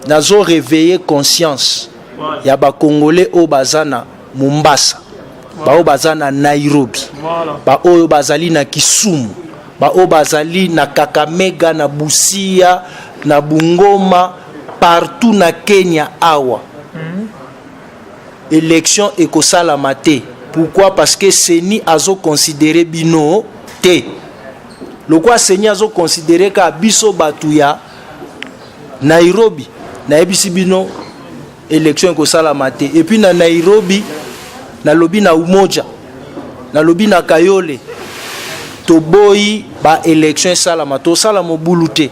nazo réveiller conscience ya ba Congolais au bazana Mombasa, ba au bazana Nairobi, ba au bazali na Kisumu, ba au bazali na Kakamega, na Busia, na Bungoma, partout na Kenya awa. Élection ekosala maté. Pourquoi? Parce que Seni azo considéré bino te. Le quoi Seni azo considéré ka biso batuya Nairobi na ebisi bino élection ekosala maté. Et puis na Nairobi na lobi na Umoja, na lobi na Kayole, to boyi ba élection sala mato sala mo buluté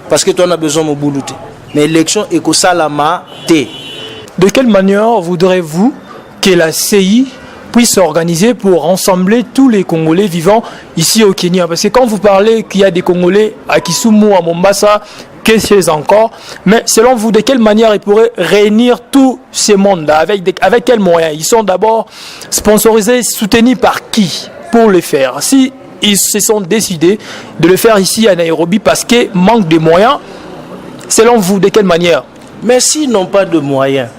parce que toi on a besoin mo buluté. Mais élection ekosala maté. De quelle manière voudrez-vous que la CI puisse s'organiser pour rassembler tous les Congolais vivant ici au Kenya? Parce que quand vous parlez qu'il y a des Congolais à Kisumu, à Mombasa, que c'est encore, mais selon vous, de quelle manière ils pourraient réunir tous ces mondes avec quels moyens? Ils sont d'abord sponsorisés, soutenus par qui pour le faire? Si ils se sont décidés de le faire ici à Nairobi parce qu'il manque de moyens, selon vous, de quelle manière? Mais s'ils n'ont pas de moyens,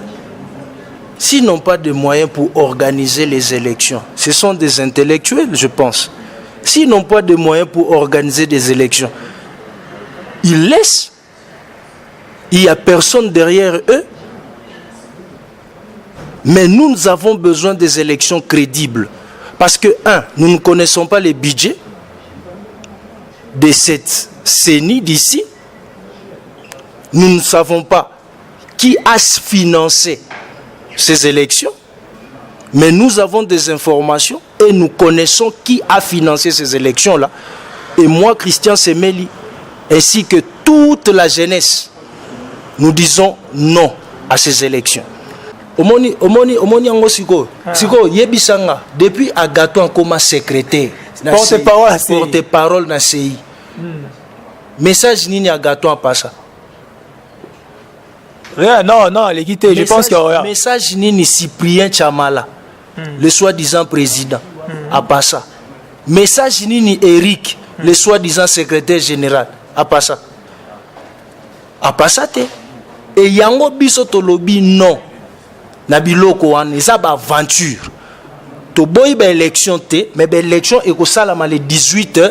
s'ils n'ont pas de moyens pour organiser les élections, ce sont des intellectuels, je pense. S'ils n'ont pas de moyens pour organiser des élections, ils laissent. Il n'y a personne derrière eux. Mais nous avons besoin des élections crédibles. Parce que, nous ne connaissons pas les budgets de cette CENI d'ici. Nous ne savons pas qui a financé ces élections, mais nous avons des informations et nous connaissons qui a financé ces élections-là. Et moi, Christian Semeli, ainsi que toute la jeunesse, nous disons non à ces élections. Omoni ango siko yebisanga depuis Agato en comme secrétaire porte-parole na CI. Message nini Agato a passé? Non, les quitter, je pense qu'il y a rien. Message nini Cyprien Chamala, le soi-disant président, a passé. Message nini Eric, le soi-disant secrétaire général, a passé. A passé. Et yango biso to lobi non. Na biloko wana eza ba aventure. To boy ba élection te, mais ba élection ekosalama le 18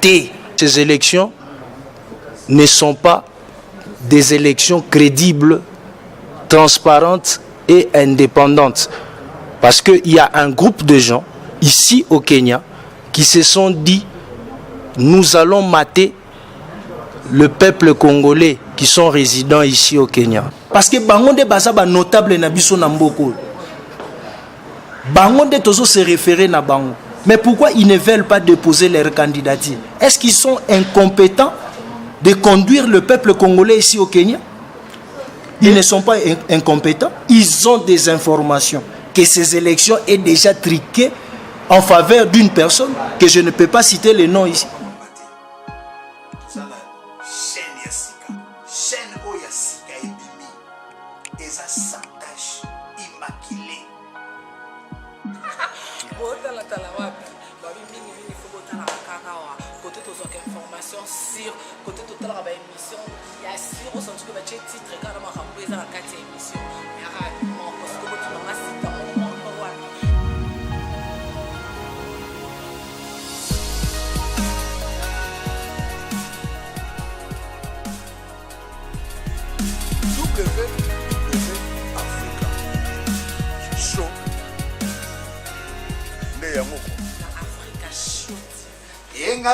te. Ces élections ne sont pas des élections crédibles, transparentes et indépendantes. Parce qu'il y a un groupe de gens ici au Kenya qui se sont dit nous allons mater le peuple congolais qui sont résidents ici au Kenya. Parce que Bangonde Bazaba notable na biso na mboko. Bangonde tozo se référer na bango. Mais pourquoi ils ne veulent pas déposer leur candidature? Est-ce qu'ils sont incompétents de conduire le peuple congolais ici au Kenya? Ils ne sont pas incompétents. Ils ont des informations que ces élections est déjà triquées en faveur d'une personne que je ne peux pas citer le nom ici.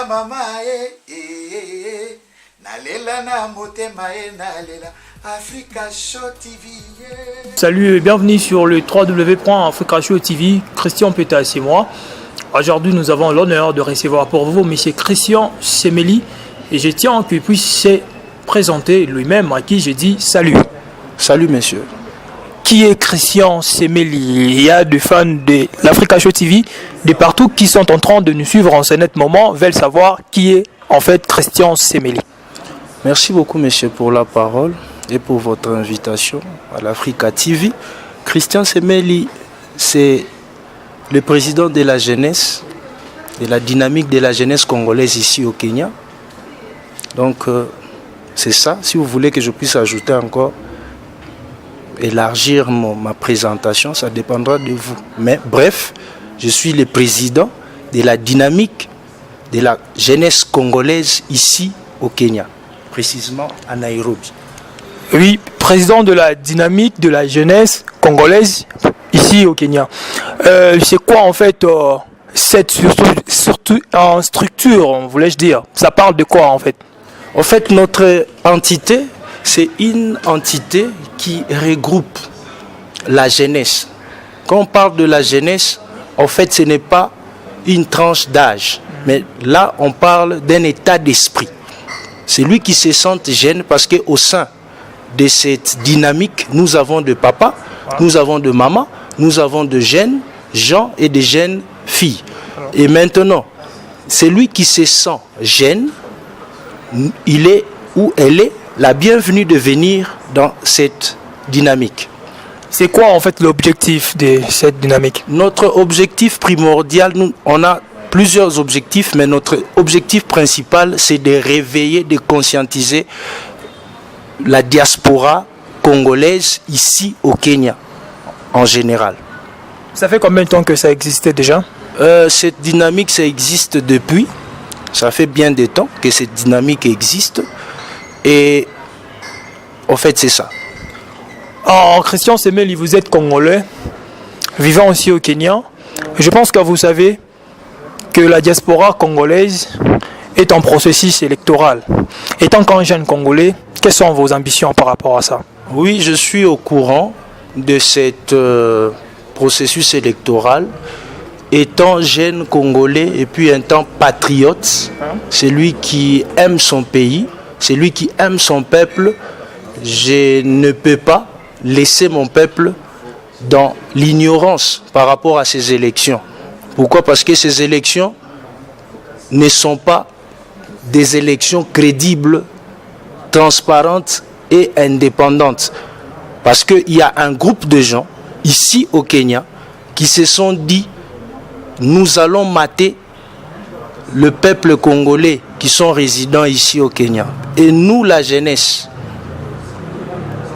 Mama nalela na motema nalela Africa Show TV. Salut et bienvenue sur le www.africa Show TV. Christian Pétas et moi. Aujourd'hui, nous avons l'honneur de recevoir pour vous monsieur Christian Semeli et je tiens qu'il puisse se présenter lui-même, à qui je dis salut. Salut monsieur. Qui est Christian Semeli? Il y a des fans de l'Africa Show TV de partout qui sont en train de nous suivre en ce net moment, veulent savoir qui est en fait Christian Semeli. Merci beaucoup monsieur pour la parole et pour votre invitation à l'Africa TV. Christian Semeli, c'est le président de la jeunesse, de la dynamique de la jeunesse congolaise ici au Kenya. Donc c'est ça, si vous voulez que je puisse ajouter encore élargir ma présentation, ça dépendra de vous. Mais bref, je suis le président de la dynamique de la jeunesse congolaise ici au Kenya, précisément à Nairobi. Oui, président de la dynamique de la jeunesse congolaise ici au Kenya. C'est quoi en fait cette surtout en structure, voulais-je dire? Ça parle de quoi en fait? En fait, notre entité, c'est une entité qui regroupe la jeunesse. Quand on parle de la jeunesse, en fait, ce n'est pas une tranche d'âge, mais là, on parle d'un état d'esprit. C'est lui qui se sent jeune parce qu'au sein de cette dynamique, nous avons de papa, nous avons de maman, nous avons de jeunes gens et de jeunes filles. Et maintenant, celui qui se sent jeune, il est ou elle est la bienvenue de venir dans cette dynamique. C'est quoi en fait l'objectif de cette dynamique? Notre objectif primordial, on a plusieurs objectifs, mais notre objectif principal, c'est de réveiller, de conscientiser la diaspora congolaise ici au Kenya, en général. Ça fait combien de temps que ça existait déjà? Cette dynamique, ça existe depuis. Ça fait bien de temps que cette dynamique existe. Et en fait, c'est ça. Christian Semeli, vous êtes congolais, vivant aussi au Kenya. Je pense que vous savez que la diaspora congolaise est en processus électoral. Étant qu'un jeune congolais, quelles sont vos ambitions par rapport à ça? Oui, je suis au courant de ce processus électoral. Étant jeune congolais et puis étant patriote, celui qui aime son pays, celui qui aime son peuple, je ne peux pas laisser mon peuple dans l'ignorance par rapport à ces élections. Pourquoi? Parce que ces élections ne sont pas des élections crédibles, transparentes et indépendantes. Parce qu'il y a un groupe de gens ici au Kenya qui se sont dit: nous allons mater le peuple congolais qui sont résidents ici au Kenya. Et nous, la jeunesse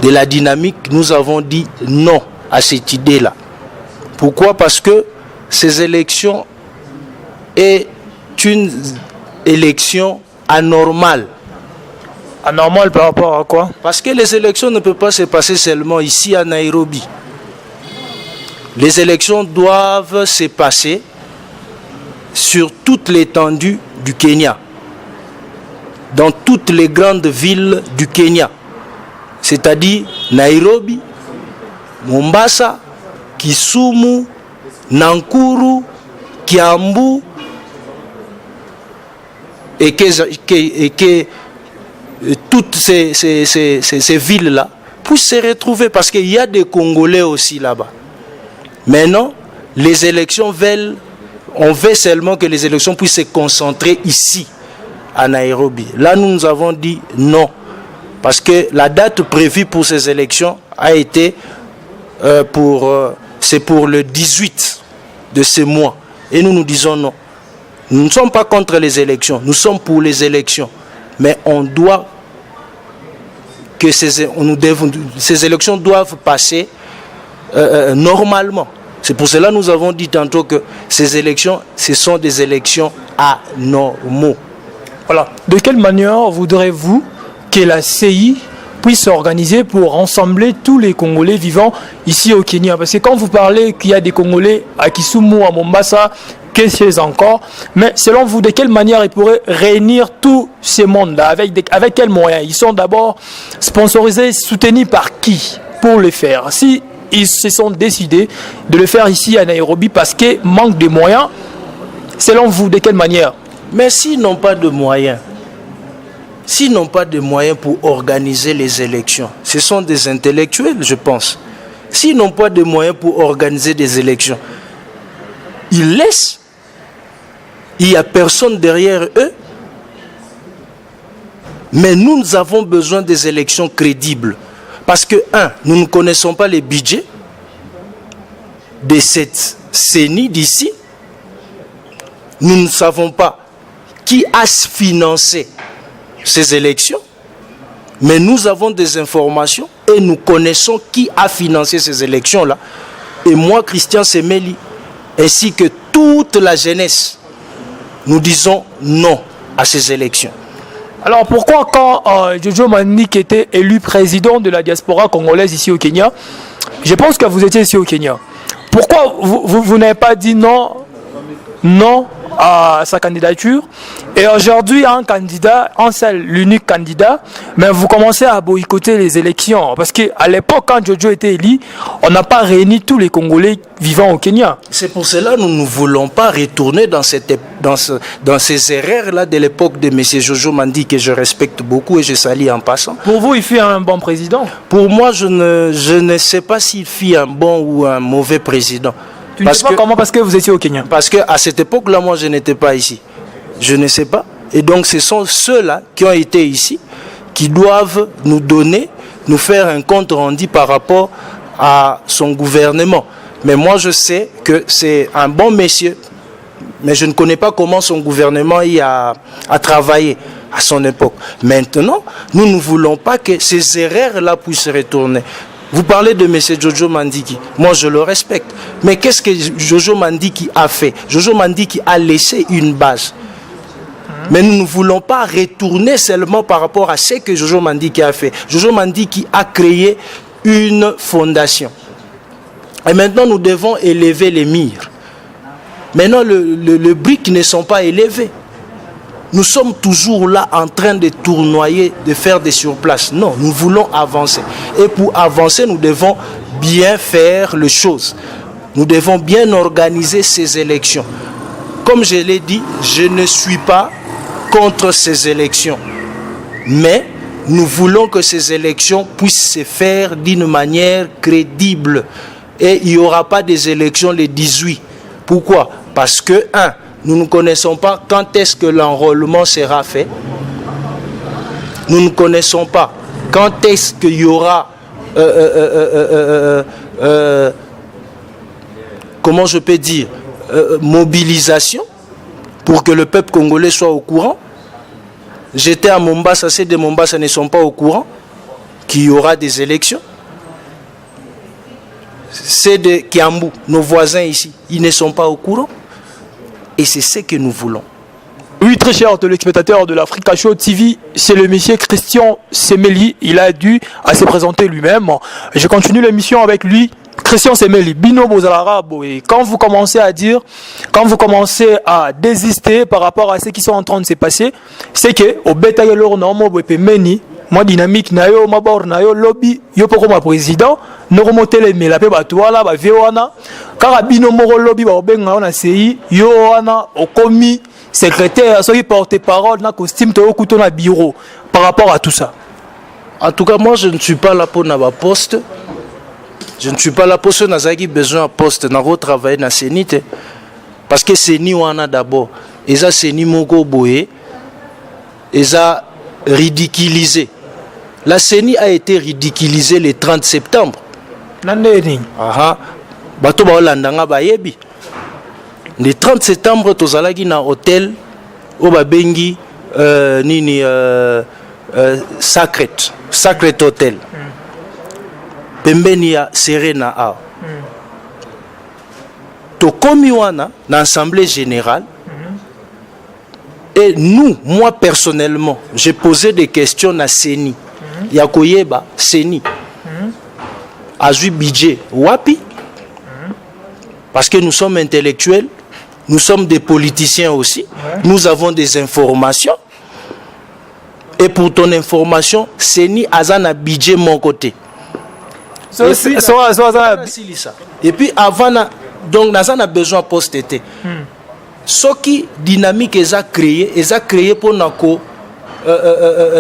de la dynamique, nous avons dit non à cette idée-là. Pourquoi? Parce que ces élections est une élection anormale. Anormale par rapport à quoi? Parce que les élections ne peuvent pas se passer seulement ici à Nairobi. Les élections doivent se passer sur toute l'étendue du Kenya, dans toutes les grandes villes du Kenya, c'est-à-dire Nairobi, Mombasa, Kisumu, Nakuru, Kiambu, et que toutes ces villes-là puissent se retrouver, parce qu'il y a des Congolais aussi là-bas. Maintenant, les élections on veut seulement que les élections puissent se concentrer ici, à Nairobi. Là, nous avons dit non, parce que la date prévue pour ces élections a été c'est pour le 18 de ce mois. Et nous disons non. Nous ne sommes pas contre les élections, nous sommes pour les élections. Mais on doit que ces élections doivent passer normalement. C'est pour cela que nous avons dit tantôt que ces élections, ce sont des élections anormaux. Voilà. De quelle manière voudrez-vous que la CI puisse s'organiser pour rassembler tous les Congolais vivant ici au Kenya? Parce que quand vous parlez qu'il y a des Congolais à Kisumu, à Mombasa, qu'est-ce qu'ils encore? Mais selon vous, de quelle manière ils pourraient réunir tout ce monde-là? Avec quels moyens? Ils sont d'abord sponsorisés, soutenus par qui pour le faire? Si ils se sont décidés de le faire ici à Nairobi parce qu'il manque de moyens, selon vous, de quelle manière? Mais s'ils n'ont pas de moyens, pour organiser les élections, ce sont des intellectuels, je pense. S'ils n'ont pas de moyens pour organiser des élections, ils laissent. Il n'y a personne derrière eux. Mais nous avons besoin des élections crédibles. Parce que, nous ne connaissons pas les budgets de cette CENI d'ici. Nous ne savons pas qui a financé ces élections. Mais nous avons des informations et nous connaissons qui a financé ces élections-là. Et moi, Christian Semeli, ainsi que toute la jeunesse, nous disons non à ces élections. Alors pourquoi quand Jojo Mandik était élu président de la diaspora congolaise ici au Kenya, je pense que vous étiez ici au Kenya, pourquoi vous n'avez pas dit non à sa candidature, et aujourd'hui un candidat, un seul, l'unique candidat, mais vous commencez à boycotter les élections, parce qu'à l'époque quand Jojo était élu, on n'a pas réuni tous les Congolais vivant au Kenya. C'est pour cela que nous ne voulons pas retourner dans ces erreurs-là de l'époque de M. Jojo Mandik, que je respecte beaucoup et je salue en passant. Pour vous, il fait un bon président? Pour moi, je ne sais pas s'il fit un bon ou un mauvais président. Tu ne sais pas comment, parce que vous étiez au Kenya? Parce qu'à cette époque-là, moi, je n'étais pas ici. Je ne sais pas. Et donc, ce sont ceux-là qui ont été ici, qui doivent nous faire un compte rendu par rapport à son gouvernement. Mais moi, je sais que c'est un bon monsieur, mais je ne connais pas comment son gouvernement a travaillé à son époque. Maintenant, nous ne voulons pas que ces erreurs-là puissent retourner. Vous parlez de M. Jojo Mandiki. Moi, je le respecte. Mais qu'est-ce que Jojo Mandiki a fait? Jojo Mandiki a laissé une base. Mais nous ne voulons pas retourner seulement par rapport à ce que Jojo Mandiki a fait. Jojo Mandiki a créé une fondation. Et maintenant, nous devons élever les murs. Maintenant, les briques ne sont pas élevées. Nous sommes toujours là en train de tournoyer, de faire des surplaces. Non, nous voulons avancer. Et pour avancer, nous devons bien faire les choses. Nous devons bien organiser ces élections. Comme je l'ai dit, je ne suis pas contre ces élections. Mais nous voulons que ces élections puissent se faire d'une manière crédible. Et il n'y aura pas des élections le 18. Pourquoi? Parce que, nous ne connaissons pas quand est-ce que l'enrôlement sera fait. Nous ne connaissons pas quand est-ce qu'il y aura comment je peux dire mobilisation pour que le peuple congolais soit au courant. J'étais à Mombasa, ceux de Mombasa ne sont pas au courant qu'il y aura des élections. Ceux de Kiambu, nos voisins ici, ils ne sont pas au courant. Et c'est ce que nous voulons. Oui, très cher téléspectateur de l'Africa Show TV, c'est le monsieur Christian Semeli. Il a dû à se présenter lui-même. Je continue l'émission avec lui. Christian Semeli, Bino Bozalarabo. Et quand vous commencez à dire, quand vous commencez à désister par rapport à ce qui sont en train de se passer, c'est que au bétail lor normo bopé meni, moi dynamique na yo mabor na yo lobby yo poko ma président, no remotele me la pe batwala ba vewana, car bino moro lobby ba obenga na CI, yo wana okomi secrétaire, soki porte-parole na costume to okuto na bureau par rapport à tout ça. En tout cas, moi je ne suis pas là pour n'avoir poste. Je ne suis pas là pour ceux qui ont besoin de poste, pour travailler dans CENI. Parce que CENI, on a d'abord. Et ça, CENI, Moko Boé, et ça, ridiculisé. La CENI a été ridiculisée le 30 septembre. Le 30 septembre, tu as dans un hôtel, au Babengi, Sacred Hotel. Pembeni ya Serena A. Tokomi wana dans l'Assemblée générale. Et nous, moi personnellement, j'ai posé des questions à Seni. Yakoyeba, Seni. Azui budget, wapi? Parce que nous sommes intellectuels, nous sommes des politiciens aussi, nous avons des informations. Et pour ton information, Seni Azana budget mon côté. Et puis avant, donc nous avons besoin de poste été. Ce qui dynamique est créé pour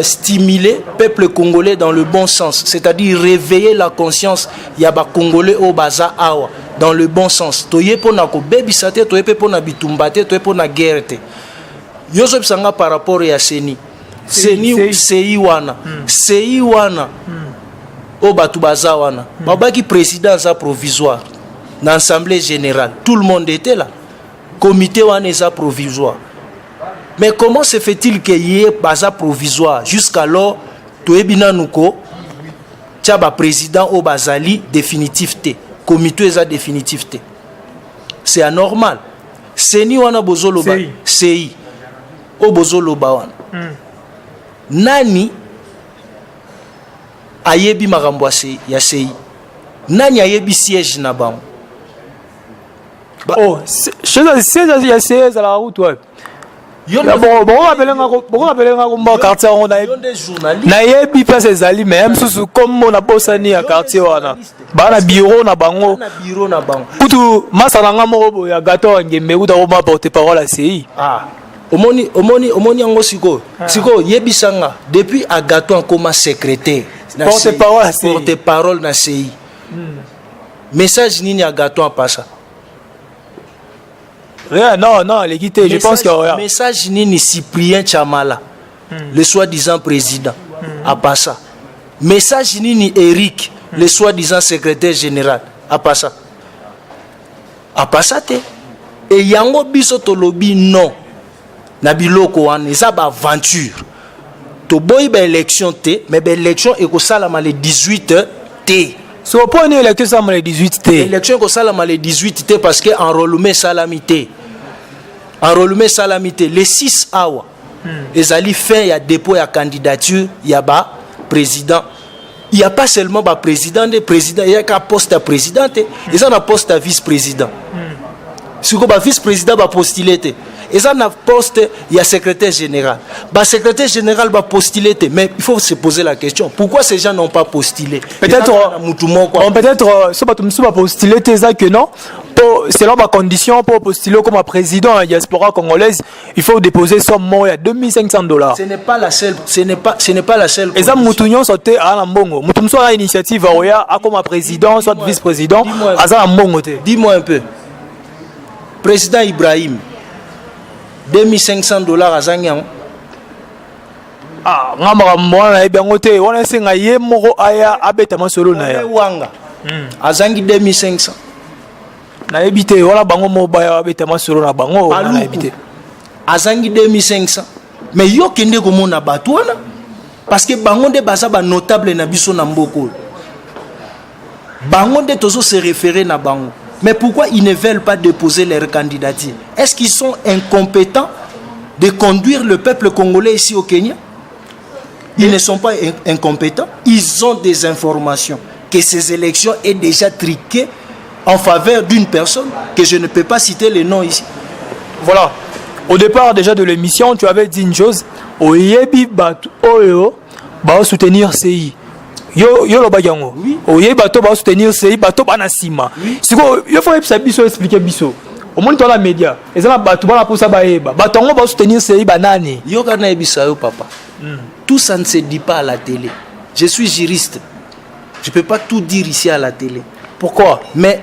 stimuler le peuple congolais dans le bon sens, c'est-à-dire réveiller la conscience yaba congolais au baza awa dans le bon sens. Toye pour na ko bebisate, toye pour na bitumbate, toye pour na guerre. Yosop sanga par rapport à Seni. Seni Seiwana. Seiwana. Au Batoubaza wana. Babaki président za provisoire dans l'Assemblée générale. Tout le monde était là. Comité wana est provisoire. Mais comment se fait-il qu'il y ait baza provisoire jusqu'alors toyebina nuko tia ba président au bazali définitif te comité eza définitif te c'est anormal seni wana bozoloba sei o bozoloba wana nani ayebi makambo ya sei nani ayebi siège na bango oh siège ya siège à la route ouais bon appeler nga quartier on a na yebi place ezali même sous comme on a bossani à quartier wana bana bureau na bango kutu masala nga moko ya gato ngembe kuta ko ma porter parole à CI omoni yango siko yebisanga depuis agato comme secrétaire porte parole na CI message nini agato passa non, l'équité, je pense qu'il y a... Message nini Cyprien Chamala, le soi-disant président, à Passa. Message nini Eric, le soi-disant secrétaire général, à Passa. À Passa te. Et yango biso tolobi non. Na biloko wana, eza ba aventure. To boy ba élection te, mais ba élection eko salama le 18 te. So pour une élection salama le 18 te. Élection eko salama le 18 te parce que enrôlement salamité. Enrôlement salamité les 6 awa ezali fait ya dépôt ya candidature ya ba président il y a pas seulement ba président de président il y a qu'un poste à président ils ont un poste à vice-président si ko ba vice-président ba postuler te ils ont un poste il y a secrétaire général ba secrétaire général ba postuler te mais il faut se poser la question pourquoi ces gens n'ont pas postulé peut-être ce pas postuler te ça que non selon ma condition pour postuler comme président à diaspora congolaise, il faut déposer somme il y a $2,500. Ce n'est pas la seule, ce n'est pas la seule. Et ça moutounion sauté à la mbongo. Moutoum soit à initiative à comme président, soit vice-président, à ça mbongo. Dis-moi un peu. Président Ibrahim, $2,500 à Zangyan. Ah, ngama mwana bien ngote, on a singa ye moko aya abeta masolo na ya. Wanga. Azangi 2,500. Na ebité wala bango mobaya abeta masolo na bango na ebité. Azangi 2,500. Mais yo kende komona bato wana parce que bango de baza ba notable na biso na mboko. Bango de tozo se référer na bango. Mais pourquoi ils ne veulent pas déposer leur candidature? Est-ce qu'ils sont incompétents de conduire le peuple congolais ici au Kenya? Ils ne sont pas incompétents. Ils ont des informations que ces élections est déjà triquées en faveur d'une personne que je ne peux pas citer le nom ici. Voilà. Au départ déjà de l'émission, tu avais dit une chose. Oyebi batu oyo ba soutenir CI. Yo lo bagango. Oyebi bato ba soutenir CI, bato bana sima. Siko yo faut expliquer biso. Au moins dans la média, et ça bato bana pour ça baeba. Batongo ba soutenir CI banani. Yo kana ebisa yo papa. Tout ça ne se dit pas à la télé. Je suis juriste. Je peux pas tout dire ici à la télé. Pourquoi? Mais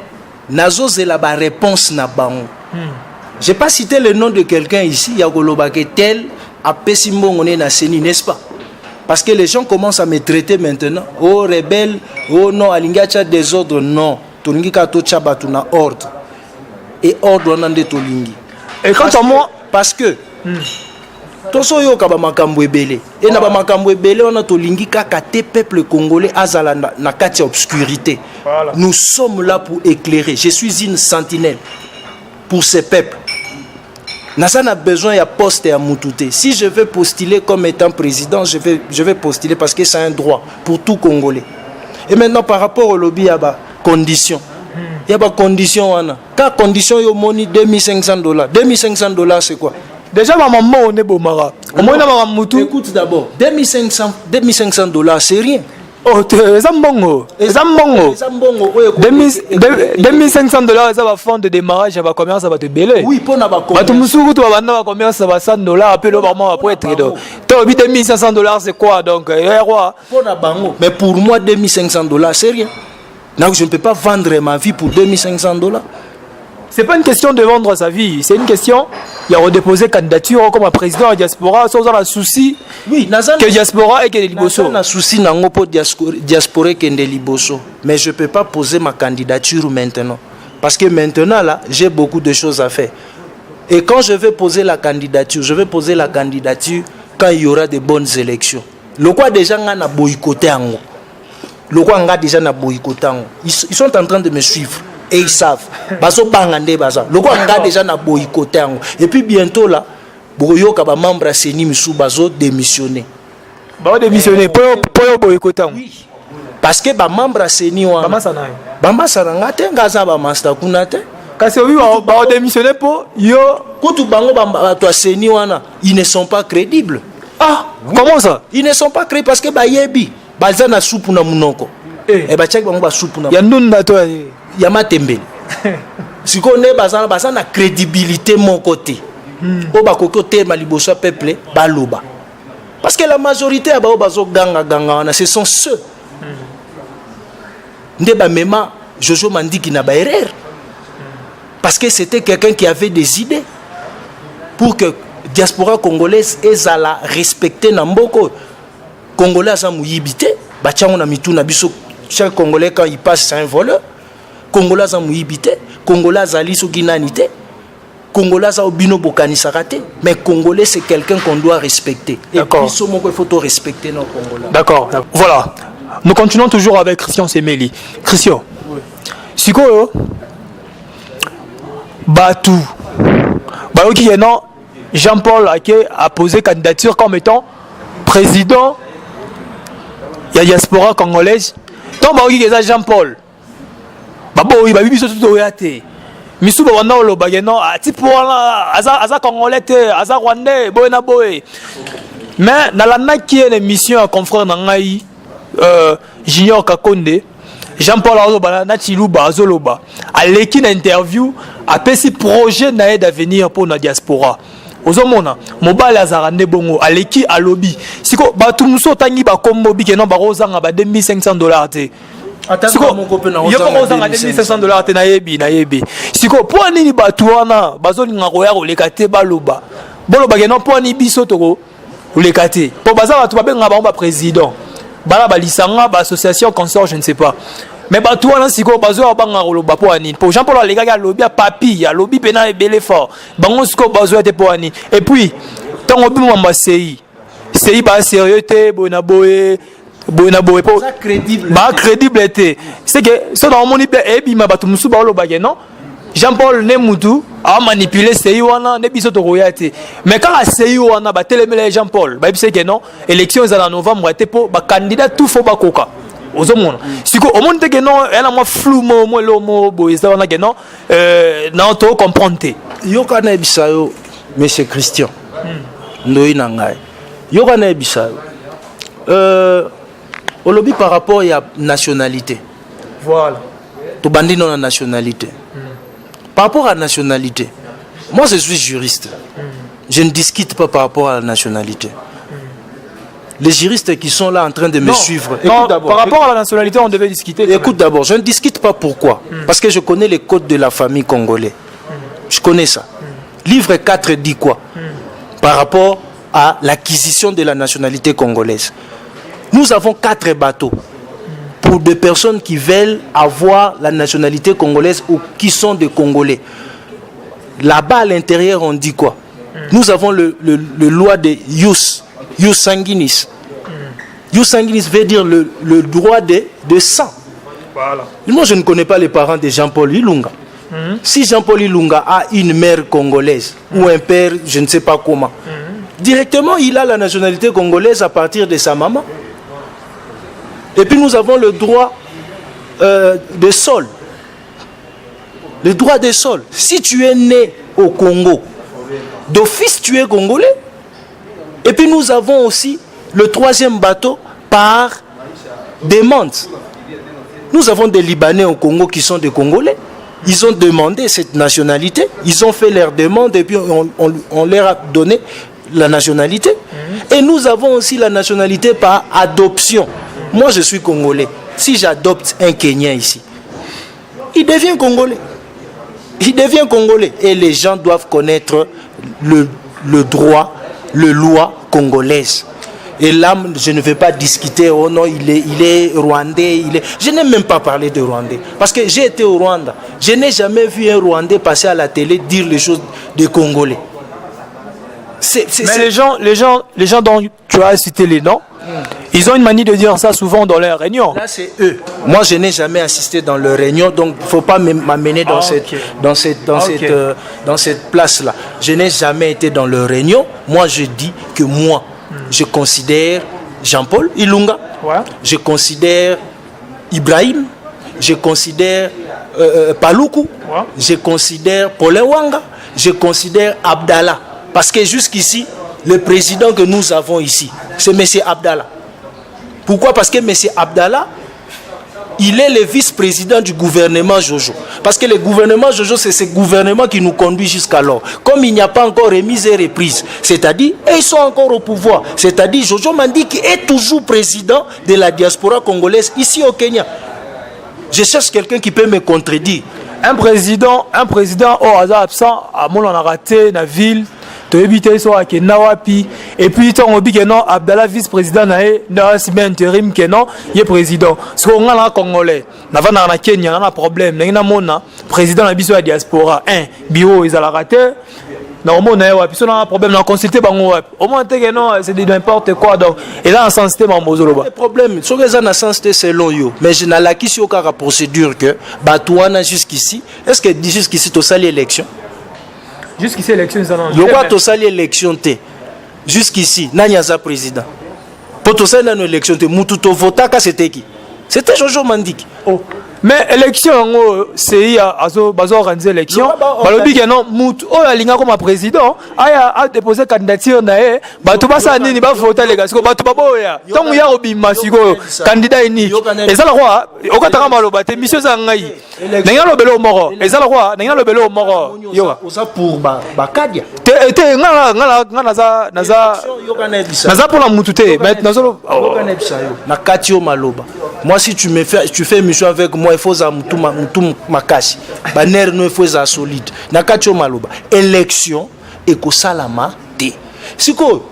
nazo c'est la réponse na bango. J'ai pas cité le nom de quelqu'un ici, Yagoloba que tel a Pessimbon na Seni, n'est-ce pas? Parce que les gens commencent à me traiter maintenant. Oh rebelle, oh non, alingacha désordre, non. Tolingi kato chabatu na ordre. Et ordre on ande tolingi. Et quand à moi, parce que toso yo kaba makambo ebele. Et na ba makambo ebele on a tolingi kaka te peuple congolais azala na kati obscurité. Voilà. Nous sommes là pour éclairer. Je suis une sentinelle pour ces peuples. Nasa a besoin de poste et à Moutouté. Si je veux postuler comme étant président, je vais postuler parce que c'est un droit pour tout Congolais. Et maintenant, par rapport au lobby, il y a des conditions. Il y a des conditions. Quand condition, il y a $2,500. $2,500, c'est quoi? Déjà, maman, on est beau, Mara. Écoute d'abord, $2,500, c'est rien. Oh, c'est un bongo. C'est un bongo. $2,500, ça va fond de démarrage, ça va commerce, ça va te bêler. Oui, pour n'avoir commerce. Tu vas commerce, ça va $100, après le moment après être. $2,500, c'est quoi donc? Mais pour moi, $2,500, c'est rien. Donc, je ne peux pas vendre ma vie pour $2,500. C'est pas une question de vendre sa vie, c'est une question. Il y a redéposé candidature comme un président à diaspora, sans un souci. Oui, que diaspora et que liboso. Un souci n'a pas diaspora et que liboso. Mais je peux pas poser ma candidature maintenant, parce que maintenant là, j'ai beaucoup de choses à faire. Et quand je vais poser la candidature, je vais poser la candidature quand il y aura de bonnes élections. Le quoi déjà na boycotté en haut. Le quoi nga déjà na boycotté en haut. Ils sont en train de me suivre. Et ils savent. Baso bangande baza. Le quoi nga déjà na boycotté en haut. Et puis bientôt là, boyoka ba membre à Seni Misu bazo démissionner. Ba démissionner pour boycotter. Oui. Parce que ba membre à Seni wana. Bamba saranga te ngaza ba master kuna te. Kasi oui ba démissionner pour yo kutu bango ba to Seni wana, ils ne sont pas crédibles. Ah, comment ça? Ils ne sont pas crédibles parce que ba yebi baza na soupu na munoko. Et ba check bango ba soupu na. Ya ndunda to ya matembele. Si connaît baza na crédibilité mon côté. O ba kokote maliboso peuple baloba. Parce que la majorité ba bazo ganga wana, ce sont ceux. Ndeba mema Jojo Mandi qui n'a pas erreur. Parce que c'était quelqu'un qui avait des idées pour que diaspora congolaise ezala respecter Namboko. Congolais a mouyibité, batiango na mitu na biso chaque Congolais quand il passe c'est un voleur. Congolais a mouyibité, Congolais a liso ginanité. Congolais a obino bokani sarate, mais Congolais c'est quelqu'un qu'on doit respecter. Et puis il faut tout respecter nos Congolais. D'accord. Voilà. Nous continuons toujours avec Christian Semeli. Christian, Siko, Batou, Baoki non, Jean-Paul a posé candidature comme étant président de la diaspora congolaise. Tant Baoki Jean-Paul, Babo, il va vivre sur tout le monde. Misu Bawanda Olo Bageno, Tipuana, Aza Congolais, Aza Rwandais, Boena Boé. Mais dans la qui est une mission à confrère Nangaï, Junior Kakonde, Jean-Paul Azoba, Nachiluba, Azoloba, à l'équipe d'interview, a petit projet d'avenir pour la diaspora. Ozomona, mobile Azarande Bongo, à l'équipe à lobby. Si ko Batumso Tangi Bakombo Bikeno Barozanga ba $2,500. Siko, yo ko ozanga $2,500 te na yebi. Siko, po nini batuana, bazoli ngakoya kolekate baloba. Boloba geno po ni biso toko kolekate. Po baza batu babenga ba président. Bala balisanga ba association consort je ne sais pas. Mais batuana siko bazo banga koloba po ani. Po Jean-Paul alegaka lobby a papi, ya lobby pena ebele fort. Bango siko bazo te po ani. Et puis, tango bimo mamba sei ba sérieux te bona boye. Crédible. C'est que ce dans mon Jean-Paul Nemoutou a manipulé Seyouana, mais quand Seyouana a télémé Jean-Paul, c'est que non, élection en novembre, pour candidat tout faut bakoka. Aux hommes, si au monde que non, elle a moins flou, moi l'homme, boïsa, que non, non, tu comprends. Yokana Bisayo, monsieur Christian, Noï Nangai, Yokana Bisayo. Au lobby par rapport à la nationalité. Voilà. Tout bandit non la nationalité. Par rapport à la nationalité, moi je suis juriste. Je ne discute pas par rapport à la nationalité. Les juristes qui sont là en train de me suivre. Non, par rapport à la nationalité, on devait discuter. Écoute d'abord, je ne discute pas pourquoi. Parce que je connais les codes de la famille congolaise. Je connais ça. Livre 4 dit quoi par rapport à l'acquisition de la nationalité congolaise. Nous avons 4 bateaux pour des personnes qui veulent avoir la nationalité congolaise ou qui sont des Congolais. Là-bas à l'intérieur, on dit quoi? Nous avons le loi de Ius sanguinis. Ius sanguinis veut dire le droit de sang. Voilà. Moi, je ne connais pas les parents de Jean-Paul Ilunga. Si Jean-Paul Ilunga a une mère congolaise ou un père, je ne sais pas comment, directement, il a la nationalité congolaise à partir de sa maman. Et puis nous avons le droit de sol. Le droit de sol. Si tu es né au Congo, d'office tu es congolais. Et puis nous avons aussi le 3e bateau par demande. Nous avons des Libanais au Congo qui sont des Congolais. Ils ont demandé cette nationalité. Ils ont fait leur demande et puis on leur a donné la nationalité. Et nous avons aussi la nationalité par adoption. Moi, je suis Congolais. Si j'adopte un Kenyan ici, il devient Congolais. Il devient Congolais. Et les gens doivent connaître le droit, le loi congolaise. Et là, je ne vais pas discuter, oh non, il est Rwandais. Je n'ai même pas parlé de Rwandais. Parce que j'ai été au Rwanda. Je n'ai jamais vu un Rwandais passer à la télé dire les choses des Congolais. Mais les gens dont tu as cité les noms, Ils ont une manie de dire ça souvent dans leurs réunions. Là, c'est eux. Moi, je n'ai jamais assisté dans leur réunion, donc il ne faut pas m'amener dans cette place-là. Je n'ai jamais été dans leur réunion. Moi, je dis que moi, je considère Jean-Paul Ilunga, je considère Ibrahim, je considère Paluku, je considère Paulin Wanga, je considère Abdallah. Parce que jusqu'ici, le président que nous avons ici, c'est M. Abdallah. Pourquoi? Parce que M. Abdallah, il est le vice-président du gouvernement Jojo. Parce que le gouvernement Jojo, c'est ce gouvernement qui nous conduit jusqu'alors. Comme il n'y a pas encore remise et reprise, c'est-à-dire, ils sont encore au pouvoir. C'est-à-dire, Jojo Mandiki est toujours président de la diaspora congolaise ici au Kenya. Je cherche quelqu'un qui peut me contredire. Un président au hasard absent, à mon on a raté la ville. Et puis on dit que non, Abdallah vice-président intérim que non, il est président. Ce qu'on a congolais, na Kenya, on a un problème. Na président de la diaspora, bureau ils ont raté. Normalement on a un problème, on a consulté au moins c'est n'importe quoi donc. Et là en sens système mozoloba. Le problème, ce que ça na sens selon yo, mais je n'ai la question aucune procédure que Batouana jusqu'ici. Est-ce que jusqu'ici tu as l'élection? Jusqu'ici, l'élection, ils en ont. Le roi a sali l'élection. Jusqu'ici, Nanyaza président. Pour tout ça, il y a une élection. Moututo Votaka, c'était qui? C'était Jojo Mandiki. Oh. Mais élection, c'est organiser l'élection. Balobi que non, Moutou, la ligne comme président, a déposé candidature nae. Batou basa nini ba voter les gars. Batou baboya. Tant il y a obi masiko candidat unique. Et ça le roi, au katanga maloba, te mission za ngai. Nenga lo belo moro. Et ça le roi, nenga lo belo moro. Yo. Osa pour Bakadia. Te ngala naza pour la Moutouté. Maintenant solo. Na katio maloba. Moi si tu fais mission avec moi, il faut ça mutum makashi. Baner no il faut ça solide. Na katio maloba. Élection et ko salama te. Siko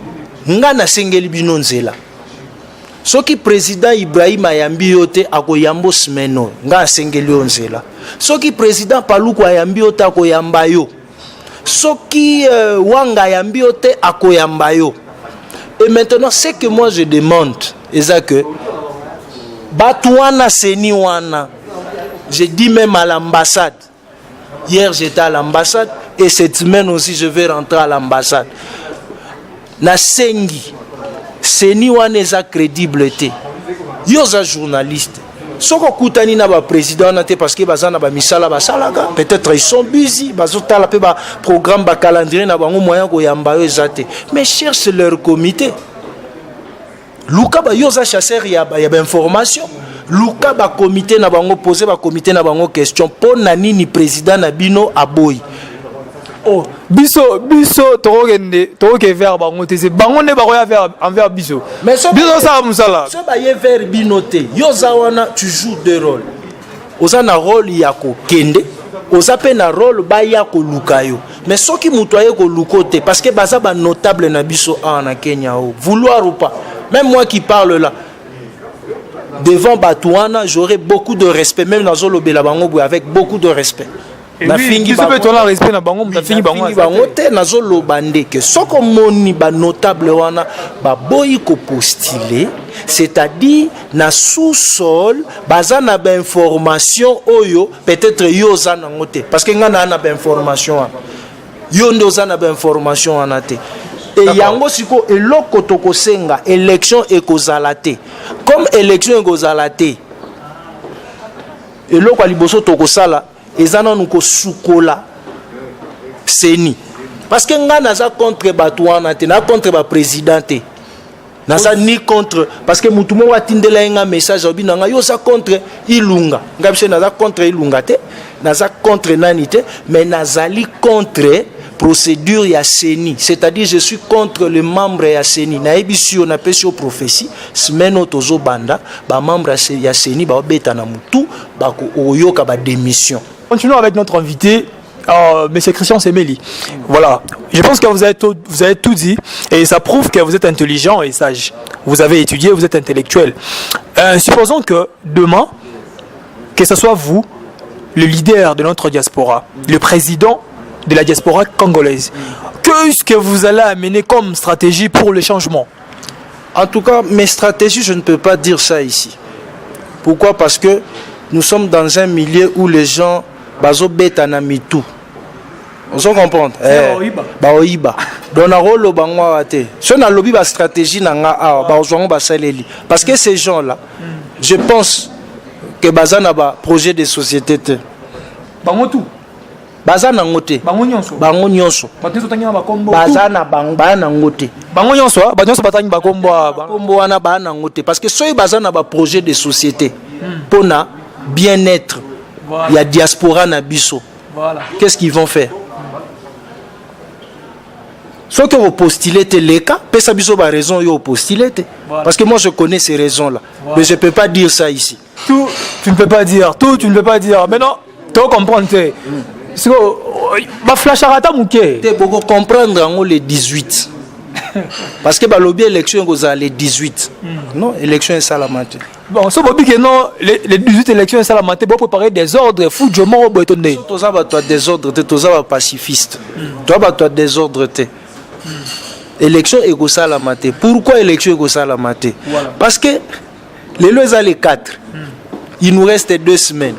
ngana sengeli binonzela. Soki président Ibrahim ayambi yote akoyambo smeno nga sengeli onzela. Soki président Paluku ayambi yote akoyamba yo. Soki Wanga ayambi yote akoyamba yo. Et maintenant ce que moi je demande c'est que Batouana Seni wana. Je dis même à l'ambassade. Hier j'étais à l'ambassade et cette semaine aussi je vais rentrer à l'ambassade. Na sengi Seni wana eza crédible te. Yo za journaliste. Soko kutani na ba président na te parce que bazana ba misala basalaka. Peut-être ils sont busy, bazotala pe ba programme ba calendrier na bango moyen ko yamba yo ezate. Mais cherche leur comité. Luka ba yo za chasseur ya ba information. Luka ba comité na bango poser ba comité na bango question pour nani président na bino aboyi. Oh, biso toke vers bango te c'est bango ne baroya vers envers biso. Mais so biso ça musala. So ba ye vers binote. Yo za wana tu joues deux rôles. Oza na rôle ya ko kende, oza pe na rôle ba ya ko luka yo. Mais soki muto aye ko lukote parce que baza ba notable na biso en Kenya o. Vouloir ou pas. Même moi qui parle là devant Batouana, j'aurais beaucoup de respect même dans Zolobela bango avec beaucoup de respect. Na fingi ba respect na bango na fingi bango te na zolo bande que soko moni ba notable wana ba boyi ko postuler c'est-à-dire na sous-sol bazana ba information oyo peut-être yo za na ngote parce que ngana na ba information yo ndo za na ba information wana te et yango siko eloko toko senga élection ekozala te comme élection ekozala te eloko liboso toko sala ezana nuko sukola Seni parce que nga naza contre Batouana te na contre ba président te naza ni contre parce que mutumo watindela nga message obina nga yo sa contre Ilunga nga bise naza contre Ilunga te naza contre nani te mais nazali contre procédure ya Seni c'est-à-dire je suis contre le membre ya Seni na ebisi on appelle sur prophétie semaine tozo banda ba membre ya Seni ba beta na mutu ba ko oyoka ba démission. Continuons avec notre invité, Monsieur Christian Semeli. Voilà, je pense que vous avez tout dit et ça prouve que vous êtes intelligent et sage. Vous avez étudié, vous êtes intellectuel. Supposons que demain, que ce soit vous, le leader de notre diaspora, le président de la diaspora congolaise, qu'est-ce que vous allez amener comme stratégie pour le changement? En tout cas, mes stratégies, je ne peux pas dire ça ici. Pourquoi? Parce que nous sommes dans un milieu où les gens bazo beta na mitou. On se comprend. Oiba. Donc na rolo bangwa te. Si on a lobby ba stratégie na nga ba ozwango ba saleli. Parce que ces gens là, je pense que bazana ba projet de société te. Bango tout. Bazana ngote. Bango nyonso. Bango nyonso. Bateso tanya bakombo. Bazana bana ngote. Bango nyonso, banyo batanya bakombo. Bakombo wana bana ngote parce que soy bazana ba projet de société pour na bien-être. Il y a diaspora na biso. Voilà. Qu'est-ce qu'ils vont faire? Soit que vous postulez les cas, peut ça biso ba raison yo postulez. Parce que moi je connais ces raisons là. Mais je peux pas dire ça ici. Tout tu ne peux pas dire, tout tu ne peux pas dire. Maintenant, tu comprends c'est ba flash arata muke. Tu peux comprendre en les 18. Parce que ba lobby élection goza les 18. Non, élection est salamate. Bon, so bobi que non les 18 élections salamate pour préparer des ordres fou de mort botonné. Toza ba toi désordre, toza ba pacifiste. Toi ba toi désordre té. Élection ego salamate. Pourquoi élection ego salamate? Parce que les lois les 4. Il nous reste 2 semaines.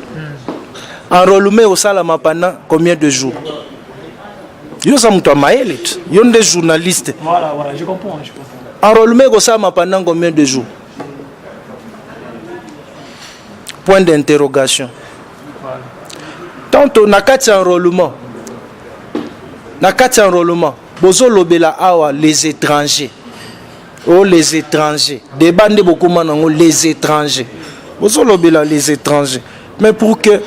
Enrôlement au salama pendant combien de jours? Yo ça muto maël. Yo des journalistes. Voilà, je comprends. Enrôlement au salama pendant combien de jours? Point d'interrogation. Tantôt na kati enrôlement. Na kati enrôlement. Bozo lobela awa les étrangers. Oh les étrangers. Débat de beaucoup manango les étrangers. Bozo lobela les étrangers. Mais pour que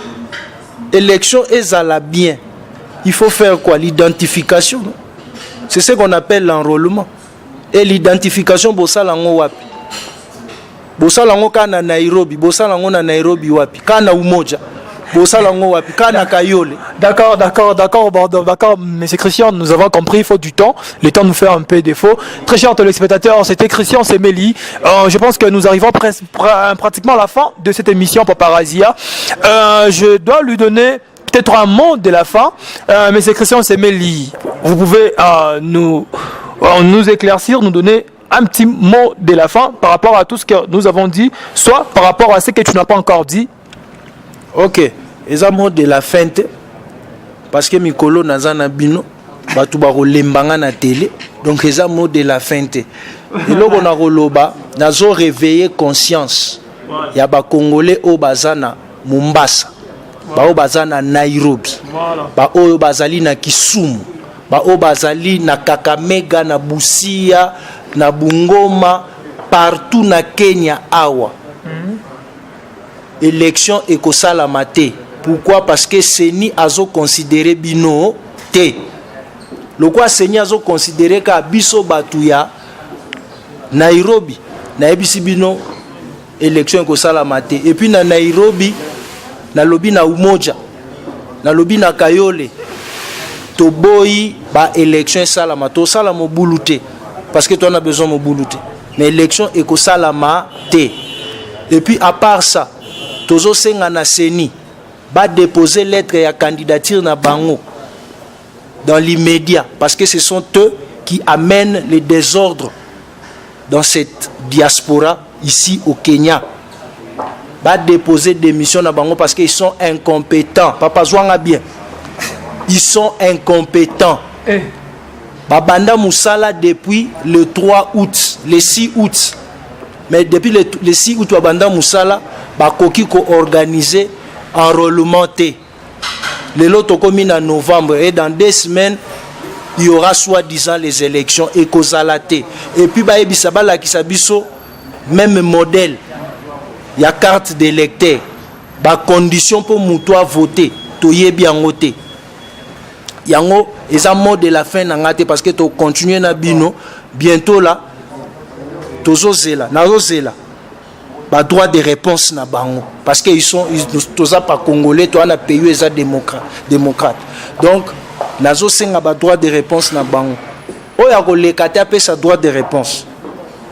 l'élection est à la bien, il faut faire quoi? L'identification. C'est ce qu'on appelle l'enrôlement. Et l'identification, bosalango wapi. Bosalango kana Nairobi, bosalango na Nairobi wapi. Kana Umoja. Bosalango wapi. Kana Kayole. D'accord, Monsieur Christian, nous avons compris, il faut du temps. Le temps nous fait un peu défaut. Très chers téléspectateurs, c'était Christian Semeli. Je pense que nous arrivons pratiquement à la fin de cette émission Paparazia. Je dois lui donner peut-être un mot de la fin. Monsieur Christian Semeli, vous pouvez nous éclaircir, nous donner un petit mot de la fin par rapport à tout ce que nous avons dit, soit par rapport à ce que tu n'as pas encore dit. Ok, les mots de la fin, parce que Mikolo Nazana Bino, Batouba Lembanga na télé, donc les mots de la fin. Et là, on a roloba, nazo réveillé conscience. Il y a des Congolais au Bazana Mombasa, au Bazana Nairobi, au Bazali na Kisumu, au Bazali na Kakamega, na Busia, na Bungoma, partout na Kenya awa. Élection ekosalamate. Pourquoi? Parce que Seni azo considéré bino te. Le quoi Seni azo considéré ka biso batuya Nairobi. Naibisi bino élection ekosalamate. Et puis na Nairobi, na lobi na Umoja, na lobi na Kayole, toboyi ba élection salamate. To salamo bulute. Parce que toi on a besoin de bulute. Mais élection ekosalamate. Et puis à part ça, Tozo senga na Seni va déposer lettre et candidature na bango dans l'immédiat parce que ce sont eux qui amènent les désordres dans cette diaspora ici au Kenya. Va déposer démission na bango parce qu'ils sont incompétents. Papa Zwanga bien. Ils sont incompétents. Babanda Moussala depuis le 3 août, le 6 août. Mais depuis le 6 août, Babanda Moussala Bakoki ko organiser enrôlement T. Le lot commis en novembre et dans 2 semaines il y aura soi-disant les élections et Kozalate. Et puis ba ebisabala kisabiso même modèle. Il y a carte d'électeur. Ba condition pour muto voter. Toyebi angote. Yango eza mot de la fin ngate parce que to continuer na bino bientôt là tozo zela nazo zela. Ba droit de réponse na bango parce que ils tous pas congolais, toi on a payé les démocrate. Donc nazo senga ba droit de réponse na bango. Oya ko lekate apé sa droit de réponse.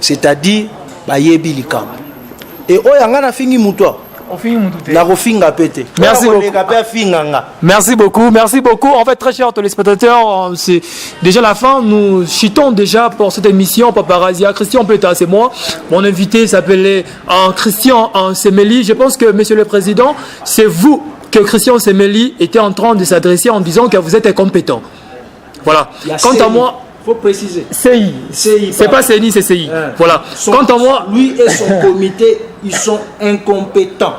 C'est-à-dire ba yebi likambo. Et oya ngana fingi muto Merci beaucoup. Merci beaucoup. En fait, très chers téléspectateurs, c'est déjà la fin. Nous chutons déjà pour cette émission Paparazia. Christian Pétas, c'est moi. Mon invité s'appelait Christian Semeli. Je pense que, Monsieur le Président, c'est vous que Christian Semeli était en train de s'adresser en disant que vous êtes incompétent. Voilà. Quant à moi... faut préciser. CI. C'est pas CENI, c'est CI. Voilà. Quant à moi... Lui et son comité, ils sont incompétents.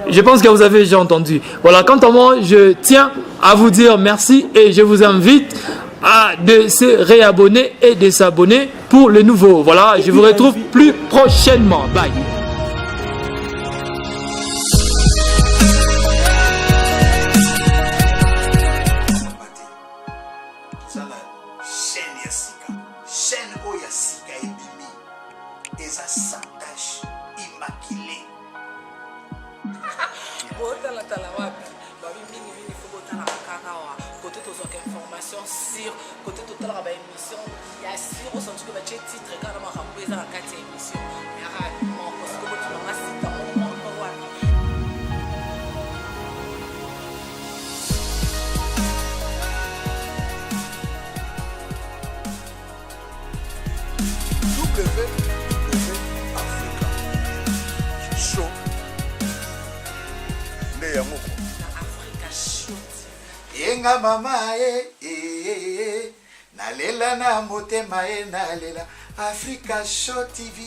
Je pense que vous avez déjà entendu. Voilà. Quant à moi, je tiens à vous dire merci et je vous invite de se réabonner et de s'abonner pour le nouveau. Voilà. Je vous retrouve plus prochainement. Bye. Sur côté total la émission, il y a sur au centre que tu titre quand on va rembourser la 4e émission. Il y a mon parce que tu vas citer mon Yenga mama nalela na motema nalela Africa Show TV